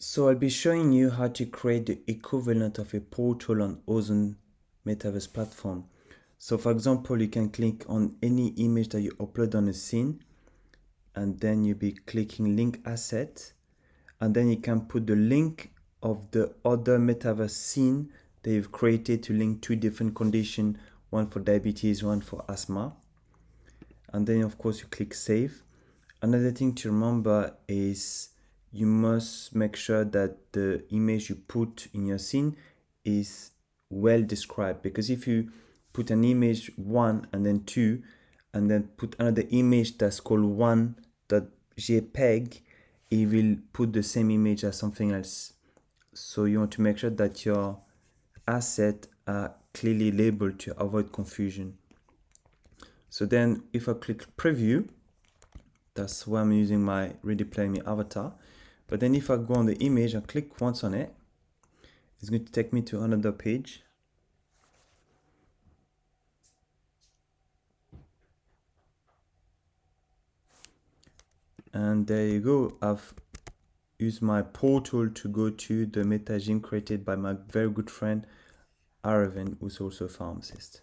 So I'll be showing you how to create the equivalent of a portal on Ozone Metaverse platform. So for example, you can click on any image that you upload on a scene, and then you'll be clicking link asset, and then you can put the link of the other metaverse scene that you've created to link two different conditions, one for diabetes, one for asthma. And then of course you click save. Another thing to remember is you must make sure that the image you put in your scene is well described, because if you put an image 1 and then 2 and then put another image that's called 1.jpg, it will put the same image as something else. So you want to make sure that your assets are clearly labeled to avoid confusion. So then if I click preview, that's why I'm using my Ready Player Me avatar. But then if I go on the image and click once on it, it's going to take me to another page. And there you go. I've used my portal to go to the meta gym created by my very good friend Aravind, who's also a pharmacist.